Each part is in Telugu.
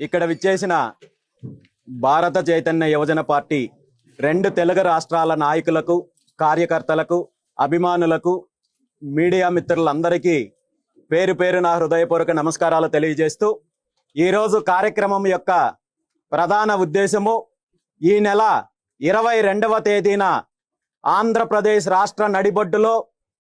ఇక్కడ విచ్చేసిన భారత చైతన్య యువజన పార్టీ రెండు తెలుగు రాష్ట్రాల నాయకులకు, కార్యకర్తలకు, అభిమానులకు, మీడియా మిత్రులందరికీ పేరు పేరున హృదయపూర్వక నమస్కారాలు తెలియజేస్తూ, ఈరోజు కార్యక్రమం యొక్క ప్రధాన ఉద్దేశము ఈ నెల 22వ తేదీన ఆంధ్రప్రదేశ్ రాష్ట్ర నడిబొడ్డులో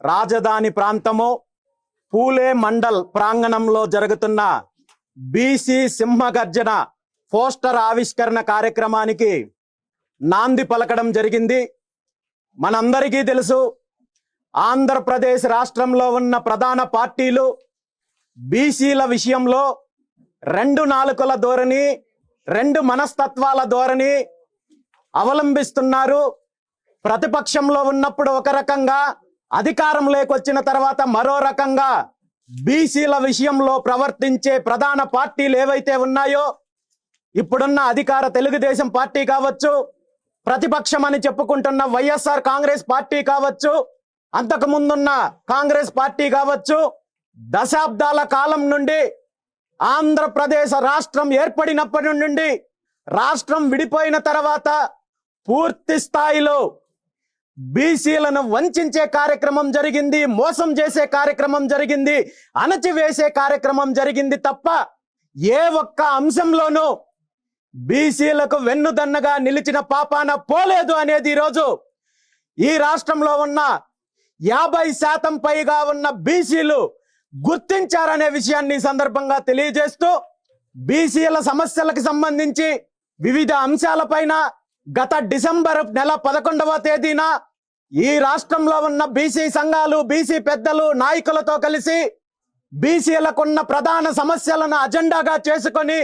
రాజధాని ప్రాంతము పూలే మండల్ ప్రాంగణంలో జరుగుతున్న బీసీ సింహగర్జన పోస్టర్ ఆవిష్కరణ కార్యక్రమానికి నాంది పలకడం జరిగింది. మనందరికీ తెలుసు, ఆంధ్రప్రదేశ్ రాష్ట్రంలో ఉన్న ప్రధాన పార్టీలు బీసీల విషయంలో రెండు నాలుకల ధోరణి, రెండు మనస్తత్వాల ధోరణి అవలంబిస్తున్నారు. ప్రతిపక్షంలో ఉన్నప్పుడు ఒక రకంగా, అధికారంలోకి వచ్చిన తర్వాత మరో రకంగా బీసీల విషయంలో ప్రవర్తించే ప్రధాన పార్టీలు ఏవైతే ఉన్నాయో, ఇప్పుడున్న అధికార తెలుగుదేశం పార్టీ కావచ్చు, ప్రతిపక్షం అని చెప్పుకుంటున్న వైఎస్ఆర్ కాంగ్రెస్ పార్టీ కావచ్చు, అంతకు ముందున్న కాంగ్రెస్ పార్టీ కావచ్చు, దశాబ్దాల కాలం నుండి ఆంధ్రప్రదేశ్ రాష్ట్రం ఏర్పడినప్పటి నుండి రాష్ట్రం విడిపోయిన తర్వాత పూర్తి స్థాయిలో బీసీలను వంచే కార్యక్రమం జరిగింది, మోసం చేసే కార్యక్రమం జరిగింది, అణచివేసే కార్యక్రమం జరిగింది తప్ప ఏ ఒక్క అంశంలోనూ బీసీలకు వెన్నుదన్నగా నిలిచిన పాపాన పోలేదు అనేది ఈరోజు ఈ రాష్ట్రంలో ఉన్న 50% పైగా ఉన్న బీసీలు గుర్తించారనే విషయాన్ని సందర్భంగా తెలియజేస్తూ, బీసీల సమస్యలకు సంబంధించి వివిధ అంశాలపైన గత డిసెంబర్ నెల 11వ తేదీన ఈ రాష్ట్రంలో ఉన్న బీసీ సంఘాలు, బీసీ పెద్దలు, నాయకులతో కలిసి బీసీలకున్న ప్రధాన సమస్యలను అజెండాగా చేసుకొని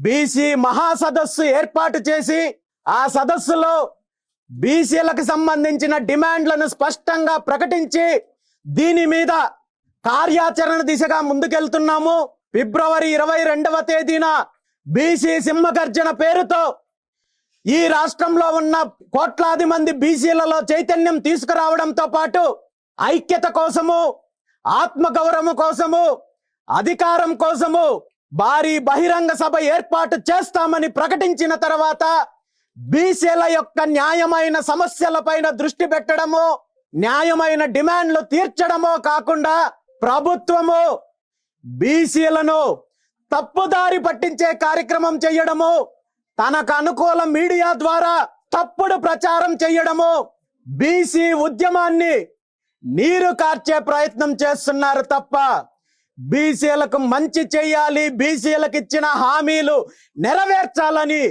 బీసీ మహాసదస్సు ఏర్పాటు చేసి, ఆ సదస్సులో బీసీలకు సంబంధించిన డిమాండ్లను స్పష్టంగా ప్రకటించి దీని మీద కార్యాచరణ దిశగా ముందుకెళ్తున్నాము. ఫిబ్రవరి 22వ తేదీన బీసీ సింహగర్జన పేరుతో ఈ రాష్ట్రంలో ఉన్న కోట్లాది మంది బీసీలలో చైతన్యం తీసుకురావడంతో పాటు ఐక్యత కోసము, ఆత్మగౌరవం కోసము, అధికారం కోసము భారీ బహిరంగ సభ ఏర్పాటు చేస్తామని ప్రకటించిన తర్వాత బీసీల యొక్క న్యాయమైన సమస్యలపైన దృష్టి పెట్టడము, న్యాయమైన డిమాండ్లు తీర్చడమో కాకుండా ప్రభుత్వము బీసీలను తప్పుదారి పట్టించే కార్యక్రమం చేయడము, తనకు అనుకూల మీడియా ద్వారా తప్పుడు ప్రచారం చేయడము, బీసీ ఉద్యమాన్ని నీరు కార్చే ప్రయత్నం చేస్తున్నారు తప్ప బీసీలకు మంచి చేయాలి, బీసీలకు ఇచ్చిన హామీలు నెరవేర్చాలని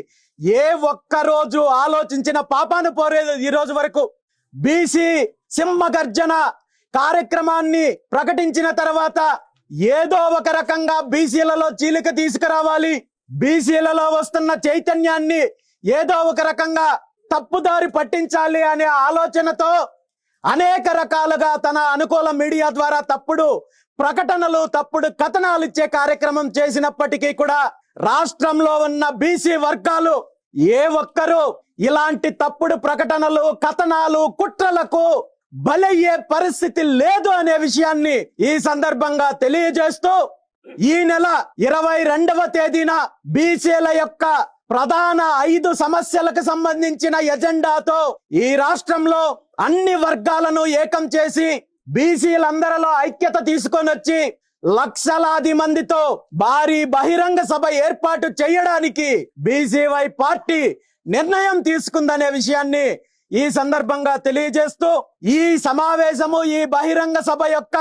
ఏ ఒక్కరోజు ఆలోచించిన పాపాను పోలేదు ఈ రోజు వరకు. బీసీ సింహగర్జన కార్యక్రమాన్ని ప్రకటించిన తర్వాత ఏదో ఒక రకంగా బీసీలలో చీలిక తీసుకురావాలి, బీసీలలో వస్తున్న చైతన్యాన్ని ఏదో ఒక రకంగా తప్పుదారి పట్టించాలి అనే ఆలోచనతో అనేక రకాలుగా తన అనుకూల మీడియా ద్వారా తప్పుడు ప్రకటనలు, తప్పుడు కథనాలు ఇచ్చే కార్యక్రమం చేసినప్పటికీ కూడా రాష్ట్రంలో ఉన్న బీసీ వర్గాలు ఏ ఒక్కరూ ఇలాంటి తప్పుడు ప్రకటనలు, కథనాలు, కుట్రలకు బలయ్యే పరిస్థితి లేదు అనే విషయాన్ని ఈ సందర్భంగా తెలియజేస్తూ, ఈ నెల 22వ తేదీన బీసీల యొక్క ప్రధాన 5 సమస్యలకు సంబంధించిన ఎజెండాతో ఈ రాష్ట్రంలో అన్ని వర్గాలను ఏకం చేసి బీసీలందరిలో ఐక్యత తీసుకొని వచ్చి లక్షలాది మందితో భారీ బహిరంగ సభ ఏర్పాటు చేయడానికి బీసీవై పార్టీ నిర్ణయం తీసుకుందనే విషయాన్ని ఈ సందర్భంగా తెలియజేస్తూ, ఈ సమావేశము, ఈ బహిరంగ సభ యొక్క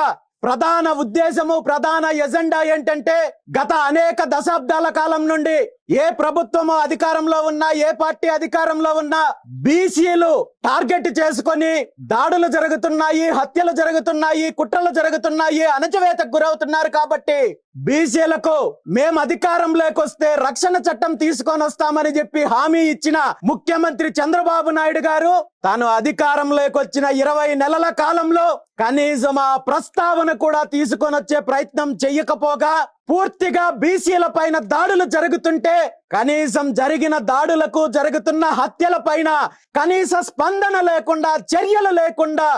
ప్రధాన ఉద్దేశము, ప్రధాన ఎజెండా ఏంటంటే, గత అనేక దశాబ్దాల కాలం నుండి ఏ ప్రభుత్వము అధికారంలో ఉన్నా, ఏ పార్టీ అధికారంలో ఉన్నా బీసీలు టార్గెట్ చేసుకొని దాడులు జరుగుతున్నాయి, హత్యలు జరుగుతున్నాయి, కుట్రలు జరుగుతున్నాయి, అణచివేతకు గురవుతున్నారు. కాబట్టి బీసీలకు మేము అధికారంలోకి వస్తే రక్షణ చట్టం తీసుకొని వస్తామని చెప్పి హామీ ఇచ్చిన ముఖ్యమంత్రి చంద్రబాబు నాయుడు గారు తాను అధికారంలోకి వచ్చిన 20 నెలల కాలంలో కనీసం ఆ ప్రస్తావన కూడా తీసుకొని వచ్చే ప్రయత్నం చెయ్యకపోగా పూర్తిగా బీసీల పైన దాడులు జరుగుతుంటే కనీసం జరిగిన దాడులకు, జరుగుతున్న హత్యల పైన కనీస స్పందన లేకుండా, చర్యలు లేకుండా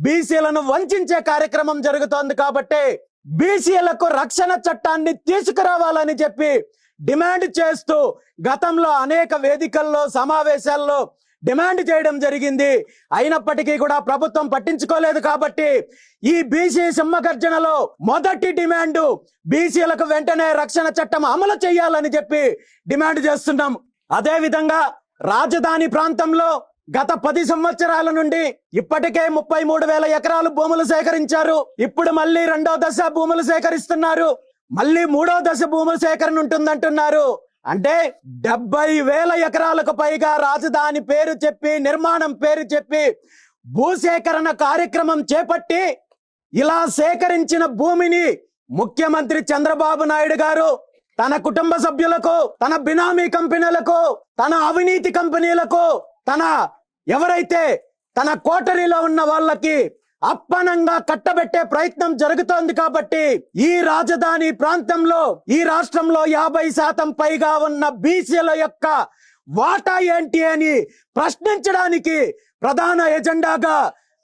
బీసీలను వంచే కార్యక్రమం జరుగుతోంది. కాబట్టి బీసీలకు రక్షణ చట్టాన్ని తీసుకురావాలని చెప్పి డిమాండ్ చేస్తూ గతంలో అనేక వేదికల్లో సమావేశాల్లో డిమాండ్ చేయడం జరిగింది. అయినప్పటికీ కూడా ప్రభుత్వం పట్టించుకోలేదు. కాబట్టి ఈ బీసీ సింహగర్జనలో మొదటి డిమాండ్ బీసీలకు వెంటనే రక్షణ చట్టం అమలు చేయాలని చెప్పి డిమాండ్ చేస్తున్నాం. అదే విధంగా రాజధాని ప్రాంతంలో గత 10 సంవత్సరాల నుండి ఇప్పటికే 33,000 ఎకరాలు భూములు సేకరించారు. ఇప్పుడు మళ్ళీ 2వ దశ భూములు సేకరిస్తున్నారు. మళ్ళీ 3వ దశ భూముల సేకరణ ఉంటుందంటున్నారు. అంటే 70,000 ఎకరాలకు పైగా రాజధాని పేరు చెప్పి, నిర్మాణం పేరు చెప్పి భూసేకరణ కార్యక్రమం చేపట్టి ఇలా సేకరించిన భూమిని ముఖ్యమంత్రి చంద్రబాబు నాయుడు గారు తన కుటుంబ సభ్యులకు, తన బినామీ కంపెనీలకు, తన అవినీతి కంపెనీలకు, ఎవరైతే తన కోటరీలో ఉన్న వాళ్ళకి అప్పనంగా కట్టబెట్టే ప్రయత్నం జరుగుతోంది. కాబట్టి ఈ రాజధాని ప్రాంతంలో, ఈ రాష్ట్రంలో 50% పైగా ఉన్న బీసీల యొక్క వాటా ఏంటి అని ప్రశ్నించడానికి ప్రధాన ఎజెండాగా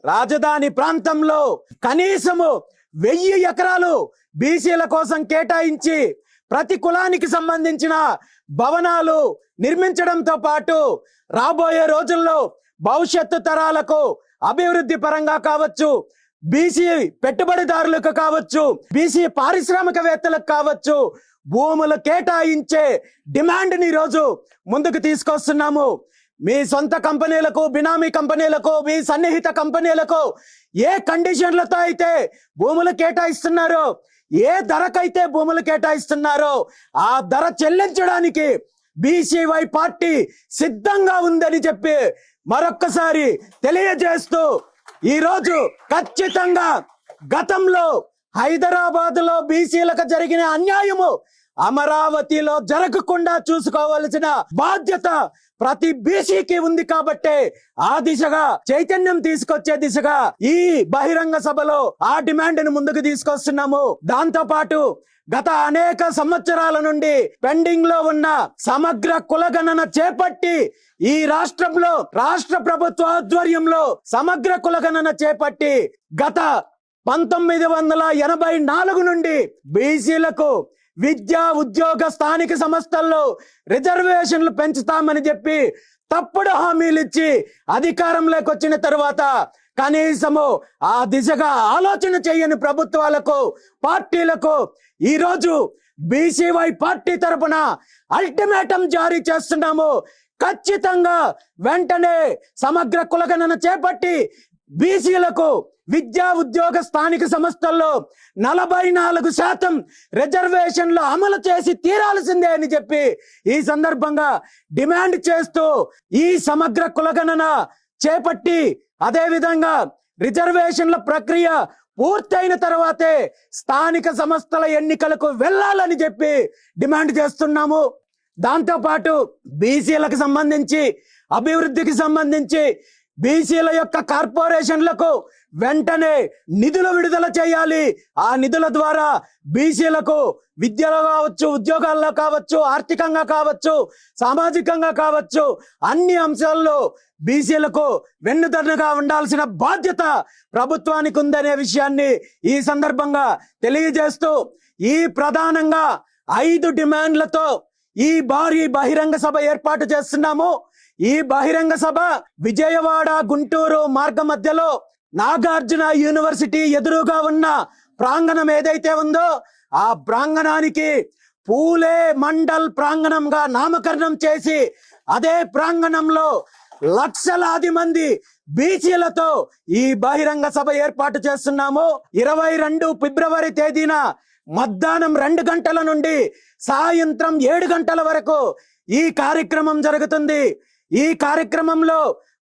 రాజధాని ప్రాంతంలో కనీసము 1000 ఎకరాలు బీసీల కోసం కేటాయించి ప్రతి కులానికి సంబంధించిన భవనాలు నిర్మించడంతో పాటు రాబోయే రోజుల్లో భవిష్యత్తు తరాలకు అభివృద్ధి పరంగా కావచ్చు, బీసీ పెట్టుబడిదారులకు కావచ్చు, బీసీ పారిశ్రామికవేత్తలకు కావచ్చు, భూములు కేటాయించే డిమాండ్ని ఈరోజు ముందుకు తీసుకొస్తున్నాము. మీ సొంత కంపెనీలకు, బినామీ కంపెనీలకు, మీ సన్నిహిత కంపెనీలకు ఏ కండిషన్లతో అయితే భూములు కేటాయిస్తున్నారో, ఏ ధరకైతే భూములు కేటాయిస్తున్నారో ఆ ధర చెల్లించడానికి బీసీవై పార్టీ సిద్ధంగా ఉందని చెప్పి మరొక్కసారి తెలియజేస్తూ ఈరోజు ఖచ్చితంగా గతంలో హైదరాబాద్లో బీసీలకు జరిగిన అన్యాయము అమరావతిలో జరగకుండా చూసుకోవాల్సిన బాధ్యత ప్రతి బీసీకి ఉంది. కాబట్టి ఆ దిశగా చైతన్యం తీసుకొచ్చే దిశగా ఈ బహిరంగ సభలో ఆ డిమాండ్ ని ముందుకు తీసుకొస్తున్నాము. దాంతో పాటు గత అనేక సంవత్సరాల నుండి పెండింగ్ లో ఉన్న సమగ్ర కులగణన చేపట్టి ఈ రాష్ట్రంలో రాష్ట్ర ప్రభుత్వ ఆధ్వర్యంలో సమగ్ర కులగణన చేపట్టి గత 1984 నుండి బీసీలకు విద్యా, ఉద్యోగ, స్థానిక సంస్థల్లో రిజర్వేషన్లు పెంచుతామని చెప్పి తప్పుడు హామీలు ఇచ్చి అధికారంలోకి వచ్చిన తర్వాత కనీసము ఆ దిశగా ఆలోచన చేయని ప్రభుత్వాలకు, పార్టీలకు ఈరోజు బీసీవై పార్టీ తరపున అల్టిమేటం జారీ చేస్తున్నాము. ఖచ్చితంగా వెంటనే సమగ్ర కులగణన చేపట్టి బీసీలకు విద్యా, ఉద్యోగ, స్థానిక సంస్థల్లో 44% రిజర్వేషన్లు అమలు చేసి తీరాల్సిందే అని చెప్పి ఈ సందర్భంగా డిమాండ్ చేస్తూ ఈ సమగ్ర కులగణన చేపట్టి అదే విధంగా రిజర్వేషన్ల ప్రక్రియ పూర్తయిన తర్వాతే స్థానిక సంస్థల ఎన్నికలకు వెళ్ళాలని చెప్పి డిమాండ్ చేస్తున్నాము. దాంతో పాటు బీసీలకు సంబంధించి, అభివృద్ధికి సంబంధించి బీసీల యొక్క కార్పొరేషన్లకు వెంటనే నిధులు విడుదల చేయాలి. ఆ నిధుల ద్వారా బీసీలకు విద్యలో కావచ్చు, ఉద్యోగాల్లో కావచ్చు, ఆర్థికంగా కావచ్చు, సామాజికంగా కావచ్చు, అన్ని అంశాల్లో బీసీలకు వెన్నుదన్నుగా ఉండాల్సిన బాధ్యత ప్రభుత్వానికి ఉందనే విషయాన్ని ఈ సందర్భంగా తెలియజేస్తూ ఈ ప్రధానంగా 5 డిమాండ్లతో ఈ భారీ బహిరంగ సభ ఏర్పాటు చేస్తున్నాము. ఈ బహిరంగ సభ విజయవాడ, గుంటూరు మార్గ మధ్యలో నాగార్జున యూనివర్సిటీ ఎదురుగా ఉన్న ప్రాంగణం ఏదైతే ఉందో ఆ ప్రాంగణానికి పూలే మండల్ ప్రాంగణంగా నామకరణం చేసి అదే ప్రాంగణంలో లక్షలాది మంది బీసీలతో ఈ బహిరంగ సభ ఏర్పాటు చేస్తున్నాము. 22 ఫిబ్రవరి తేదీన మధ్యాహ్నం 2 గంటల నుండి సాయంత్రం 7 గంటల వరకు ఈ కార్యక్రమం జరుగుతుంది. ఈ కార్యక్రమంలో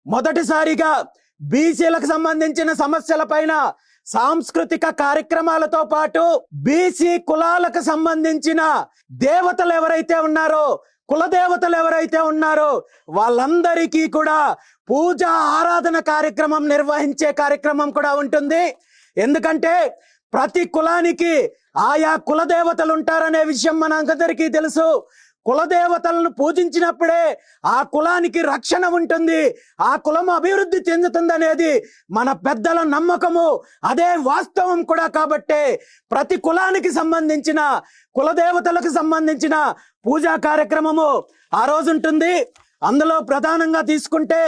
మొదటిసారిగా బీసీలకు సంబంధించిన సమస్యల పైన సాంస్కృతిక కార్యక్రమాలతో పాటు బీసీ కులాలకు సంబంధించిన దేవతలు ఎవరైతే ఉన్నారో, కులదేవతలు ఎవరైతే ఉన్నారో వాళ్ళందరికీ కూడా పూజ, ఆరాధన కార్యక్రమం నిర్వహించే కార్యక్రమం కూడా ఉంటుంది. ఎందుకంటే ప్రతి కులానికి ఆయా కులదేవతలు ఉంటారనే విషయం మనందరికీ తెలుసు. కులదేవతలను పూజించినప్పుడే ఆ కులానికి రక్షణ ఉంటుంది, ఆ కులం అభివృద్ధి చెందుతుంది అనేది మన పెద్దల నమ్మకము, అదే వాస్తవం కూడా. కాబట్టే ప్రతి కులానికి సంబంధించిన కులదేవతలకు సంబంధించిన పూజా కార్యక్రమము ఆ రోజు ఉంటుంది. అందులో ప్రధానంగా తీసుకుంటే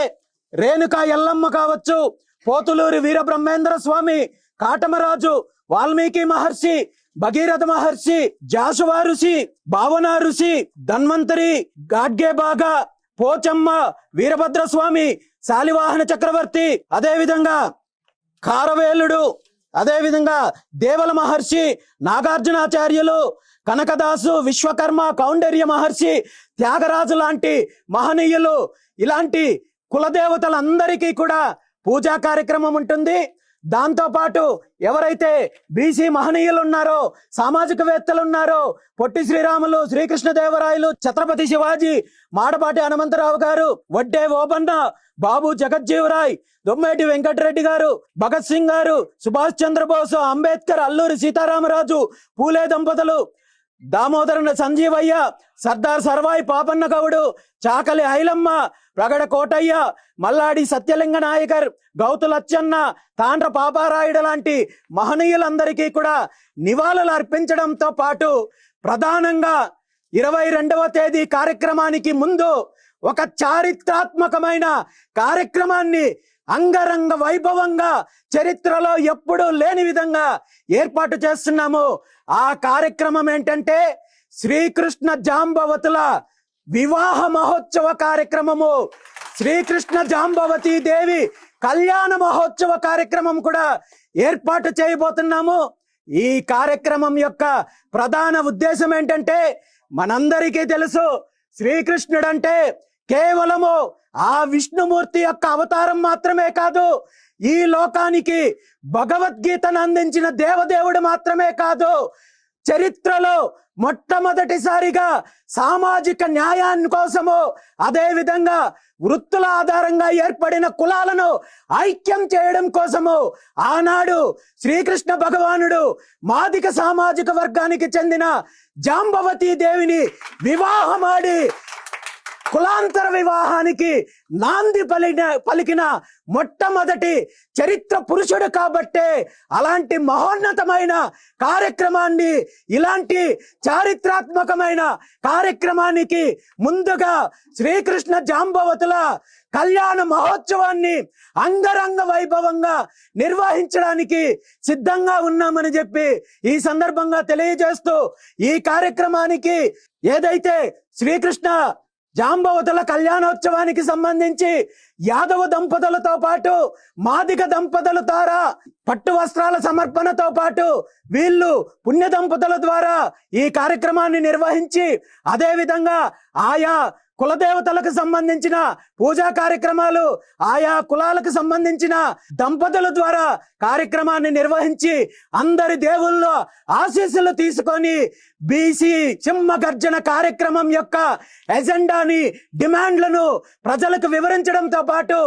రేణుకా ఎల్లమ్మ కావచ్చు, పోతులూరి వీరబ్రహ్మేంద్ర స్వామి, కాటమరాజు, వాల్మీకి మహర్షి, భగీరథ మహర్షి, జాషువా ఋషి, భావన ఋషి, ధన్వంతరి, గాడ్గే బాగా, పోచమ్మ, వీరభద్ర స్వామి, శాలివాహన చక్రవర్తి, అదేవిధంగా కారవేలుడు, అదేవిధంగా దేవల మహర్షి, నాగార్జునాచార్యులు, కనకదాసు, విశ్వకర్మ, కౌండర్య మహర్షి, త్యాగరాజు లాంటి మహనీయులు, ఇలాంటి కులదేవతలందరికీ కూడా పూజా కార్యక్రమం ఉంటుంది. దాంతో పాటు ఎవరైతే బీసీ మహనీయులు ఉన్నారో, సామాజికవేత్తలు ఉన్నారో, పొట్టి శ్రీరాములు, శ్రీకృష్ణదేవరాయలు, ఛత్రపతి శివాజీ, మాడపాటి హనుమంతరావు గారు, వడ్డే ఓబన్న, బాబు జగజ్జీవరాయ్, దొమ్మేటి వెంకటరెడ్డి గారు, భగత్ సింగ్ గారు, సుభాష్ చంద్రబోస్, అంబేద్కర్, అల్లూరి సీతారామరాజు, పూలే దంపతులు, దామోదరన సంజీవయ్య, సర్దార్ సర్వాయి పాపన్న గౌడు, చాకలి ఐలమ్మ, ప్రగడ కోటయ్య, మల్లాడి సత్యలింగ నాయకర్, గౌతు లచ్చన్న, తాండ్ర పాపారాయుడు లాంటి మహనీయులందరికీ కూడా నివాళులు అర్పించడంతో పాటు ప్రధానంగా 22వ తేదీ కార్యక్రమానికి ముందు ఒక చారిత్రాత్మకమైన కార్యక్రమాన్ని అంగరంగ వైభవంగా చరిత్రలో ఎప్పుడూ లేని విధంగా ఏర్పాటు చేస్తున్నాము. ఆ కార్యక్రమం ఏంటంటే శ్రీకృష్ణ జాంబవతుల వివాహ మహోత్సవ కార్యక్రమము. శ్రీకృష్ణ జాంబవతి దేవి కళ్యాణ మహోత్సవ కార్యక్రమం కూడా ఏర్పాటు చేయబోతున్నాము. ఈ కార్యక్రమం యొక్క ప్రధాన ఉద్దేశం ఏంటంటే, మనందరికీ తెలుసు శ్రీకృష్ణుడు అంటే కేవలము ఆ విష్ణుమూర్తి యొక్క అవతారం మాత్రమే కాదు, ఈ లోకానికి భగవద్గీతను అందించిన దేవదేవుడు మాత్రమే కాదు, చరిత్రలో మొట్టమొదటిసారిగా సామాజిక న్యాయాన్ని కోసము, అదే విధంగా వృత్తుల ఆధారంగా ఏర్పడిన కులాలను ఐక్యం చేయడం కోసము ఆనాడు శ్రీకృష్ణ భగవానుడు మాదిక సామాజిక వర్గానికి చెందిన జాంబవతి దేవిని వివాహమాడి కులాంతర వివాహానికి నాంది పలికిన మొట్టమొదటి చరిత్ర పురుషుడు. కాబట్టే అలాంటి మహోన్నతమైన కార్యక్రమాన్ని, ఇలాంటి చారిత్రాత్మకమైన కార్యక్రమానికి ముందుగా శ్రీకృష్ణ జాంబవతుల కళ్యాణ మహోత్సవాన్ని అంగరంగ వైభవంగా నిర్వహించడానికి సిద్ధంగా ఉన్నామని చెప్పి ఈ సందర్భంగా తెలియజేస్తూ, ఈ కార్యక్రమానికి ఏదైతే శ్రీకృష్ణ జాంబవతుల కళ్యాణోత్సవానికి సంబంధించి యాదవ దంపతులతో పాటు మాదిగ దంపతుల ద్వారా పట్టు వస్త్రాల సమర్పణతో పాటు వీళ్ళు పుణ్య దంపతుల ద్వారా ఈ కార్యక్రమాన్ని నిర్వహించి, అదే విధంగా ఆయా కులదేవతలకు సంబంధించిన పూజా కార్యక్రమాలు, ఆయా కులాలకు సంబంధించిన దంపతుల ద్వారా కార్యక్రమాన్ని నిర్వహించి అందరి దేవుళ్ళ ఆశీస్సులు తీసుకొని బీసీ సింహ గర్జన కార్యక్రమం యొక్క ఎజెండాని, డిమాండ్లను ప్రజలకు వివరించడంతో పాటు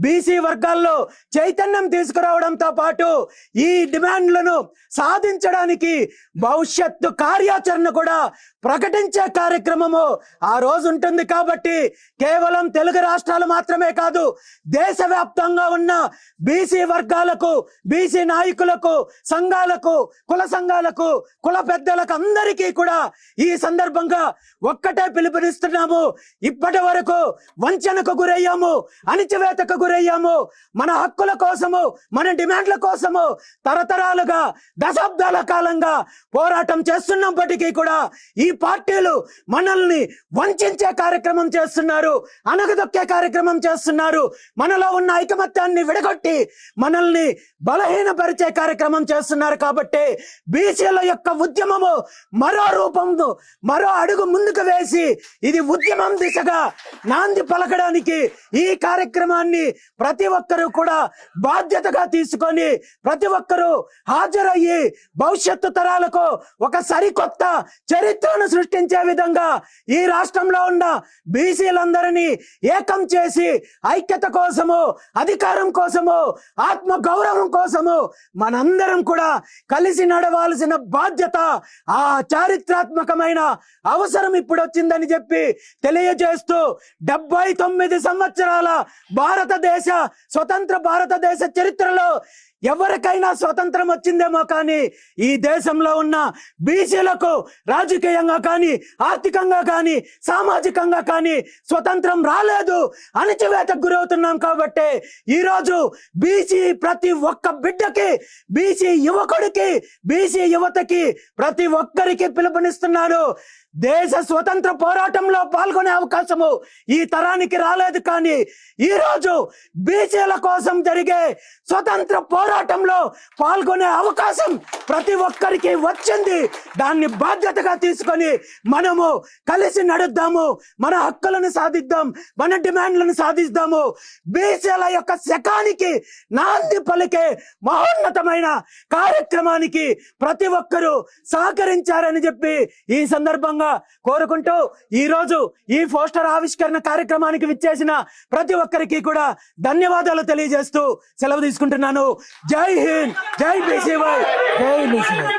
బీసీ వర్గాల్లో చైతన్యం తీసుకురావడంతో పాటు ఈ డిమాండ్లను సాధించడానికి భవిష్యత్తు కార్యాచరణ కూడా ప్రకటించే కార్యక్రమము ఆ రోజు ఉంటుంది. కాబట్టి కేవలం తెలుగు రాష్ట్రాలు మాత్రమే కాదు, దేశవ్యాప్తంగా ఉన్న బీసీ వర్గాలకు, బీసీ నాయకులకు, సంఘాలకు, కుల సంఘాలకు, కుల పెద్దలకు అందరికీ కూడా ఈ సందర్భంగా ఒక్కటే పిలుపునిస్తున్నాము. ఇప్పటి వరకు వంచనకు గురయ్యాము, అణిచివేతకు గురయ్యాము. మన హక్కుల కోసము, మన డిమాండ్ల కోసము తరతరాలుగా, దశాబ్దాల కాలంగా పోరాటం చేస్తున్నప్పటికీ కూడా ఈ పార్టీలు మనల్ని వంచే కార్యక్రమం చేస్తున్నారు, అనగదొక్కే కార్యక్రమం చేస్తున్నారు. మనలో ఉన్న ఐకమత్యాన్ని విడగొట్టి మనల్ని బలహీనపరిచే కార్యక్రమం చేస్తున్నారు. కాబట్టి బీసీల యొక్క ఉద్యమము మరో రూపంలో మరో అడుగు ముందుకు వేసి ఇది ఉద్యమం దిశగా నాంది పలకడానికి ఈ కార్యక్రమాన్ని ప్రతి ఒక్కరూ కూడా బాధ్యతగా తీసుకొని ప్రతి ఒక్కరూ హాజరయ్యి భవిష్యత్తు తరాలకు ఒక సరికొత్త చరిత్ర విప్లవాన్ని సృష్టించే విధంగా ఈ రాష్ట్రంలో ఉన్న బీసీలందరినీ ఏకం చేసి ఐక్యత కోసము, అధికారం కోసము, ఆత్మ గౌరవం కోసము మనందరం కూడా కలిసి నడవాల్సిన బాధ్యత, ఆ చారిత్రాత్మకమైన అవసరం ఇప్పుడు వచ్చిందని చెప్పి తెలియజేస్తూ 79 సంవత్సరాల స్వతంత్ర భారతదేశ చరిత్రలో ఎవరికైనా స్వతంత్రం వచ్చిందేమో కానీ ఈ దేశంలో ఉన్న బీసీలకు రాజకీయంగా కానీ, ఆర్థికంగా కానీ, సామాజికంగా కానీ స్వతంత్రం రాలేదు. అణచివేతకు గురవుతున్నాం. కాబట్టి ఈరోజు బీసీ ప్రతి ఒక్క బిడ్డకి, బీసీ యువకుడికి, బీసీ యువతకి ప్రతి ఒక్కరికి పిలుపునిస్తున్నాను. దేశ స్వతంత్ర పోరాటంలో పాల్గొనే అవకాశము ఈ తరానికి రాలేదు. కానీ ఈరోజు బీసీల కోసం జరిగే స్వతంత్ర పోరాటంలో పాల్గొనే అవకాశం ప్రతి ఒక్కరికి వచ్చింది. దాన్ని బాధ్యతగా తీసుకొని మనము కలిసి నడుద్దాము, మన హక్కులను సాధిద్దాం, మన డిమాండ్లను సాధిద్దాము. బీసీల యొక్క శకానికి నాంది పలికే మహోన్నతమైన కార్యక్రమానికి ప్రతి ఒక్కరూ సహకరించారని చెప్పి ఈ సందర్భంగా కోరుకుంటూ ఈ రోజు ఈ పోస్టర్ ఆవిష్కరణ కార్యక్రమానికి విచ్చేసిన ప్రతి ఒక్కరికి కూడా ధన్యవాదాలు తెలియజేస్తూ సెలవు తీసుకుంటున్నాను. జై హింద్, జై బీసీవై, జై బీసీవై.